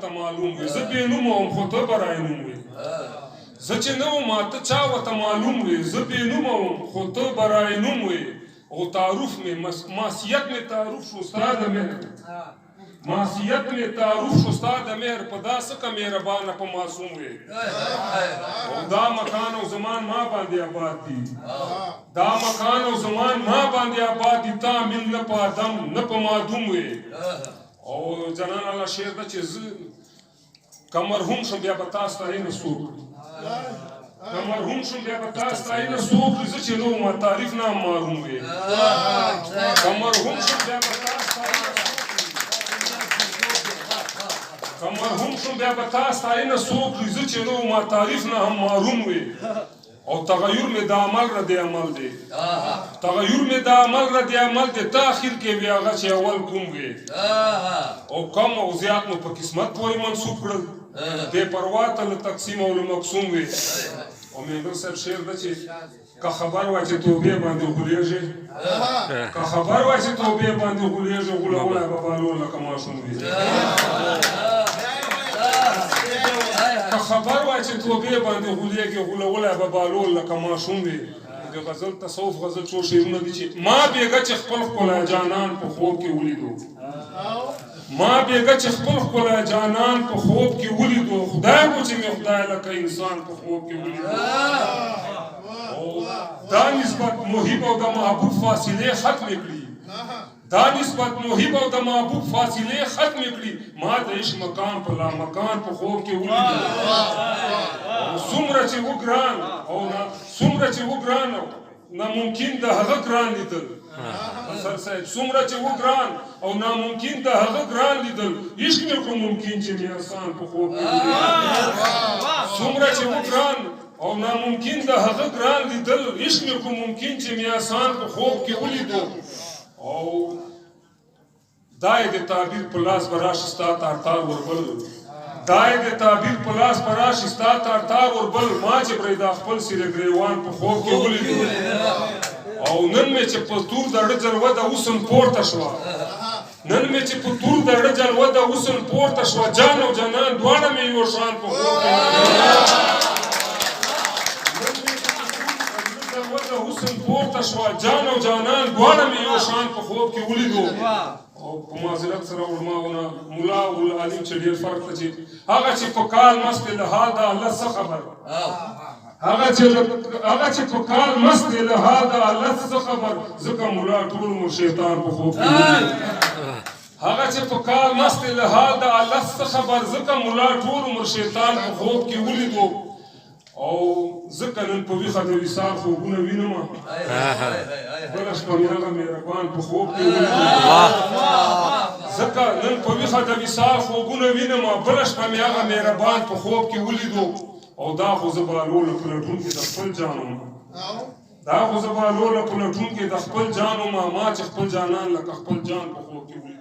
ورته معلوم وي زه بې نومه وم خو ته به رانوم وي زه چې نه وم ته چا ورته معلوم وي زه بې نومه وم خو ته به رانوم وي او تعارف مې معصیت مې تعارف شو ستا د مهر معصیت مې تعارف شو ستا د مهر په دا څه که مهربانه په معصوم وي او دا مکان او زمان ما باندې آباد دي دا مکان او زمان ما باندې آباد دي تا من نه په آدم نه په معدوم وي او جنان الله شعر ده چې زه که مرحوم شم بیا به تا ستاینه څوک که مرحوم شم بیا به تا ستاینه څوک زه چې نه وم تعریف نه محروم وي که مرحوم شم بیا به تا مرحوم شم بیا به تا ستاینه څوک زه چې نه وم تعریف نه هم محروم وي او تغیر مې د عمل رد عمل دی تغیر مې د عمل رد عمل دی ته اخر کې بیا هغه چې اول کوم وي او کم او زیات مو په قسمت پورې منسوب کړل بې پروا ته له تقسیم او له مقسوم وي او مېنګل صاحب شعر ده چې که خبر وای چې توبې باندې غولېږي که خبر وای چې توبې باندې غولېږي غولولی به بالور لکه ماشوم وي که خبر وای چې توبې باندې غولېږي غولولی به بالور لکه ماشوم وي د غزل تصوف غزل څو شعرونه دي چې ما بېګه چې خپل ښکلی جانان په خوب کې ولیدو ما بېګه چې خپل ښکلی جانان په خوب کې ولیدو خدای مو چې مې خدای لکه انسان په خوب کې ولیدو دا نسبت محب او د محبوب فاصلې ختمې کړي دا نسبت محب او د محبوب فاصلې ختمې کړي ما د عشق مکان په لامکان په خوب کې ولیدو څومره چې وګران او څومره چې وګران ناممکن د هغه ګران لیدل سر صاحب څومره چې وګران او ناممکن د هغه ګران لیدل عشق مې خو ممکن چې مې آسان په خوب کې ولیدل څومره چې وګران او ناممکن د هغه ګران لیدل عشق مې خو ممکن چې مې آسان په خوب کې ولیدو او دا یې د تعبیر په لاس به راشي ستا تارتار وربل دا یې د تعبیر په لاس به راشي ستا تارتار وربل ما چې برېدا خپل سیره ګریوان په خوب کې ولیدو او نن مې چې په تور د اړه جلوه د حسن پورته شوه نن مې چې په تور د اړه جلوه د حسن پورته شوه جان او جانان دواړه مې یو شان په خوب کې حسن پورته شوه جان او جانان دواړه مې یو شان په خوب کې ولیدو او په معذرت سره علماونه ملا او عالم چې ډېر فرق ته چې هغه چې په کال مست له حال د الله څه خبر هغه چې په کال مست له حال د الله څه خبر ځکه ملا ټول مو شیطان په خوب کې هغه چې په کال مست له حال د الله څه خبر ځکه ملا ټول مو شیطان په خوب کې ولیدو او ځکه نن په ویښه د وصال خوبونه وینمه بله شپه مې هغه مهربان په خوب کې ولیدو ځکه نن په ویښه د وصال خوبونه وینمه بله شپه مې هغه مهربان په خوب کې ولیدو او دا خو زه به لوله په لټون کې د خپل جان وم دا خو زه به لوله په لټون کې د خپل جان وم ما چې خپل جانان لکه خپل جان په خوب کې ولیدو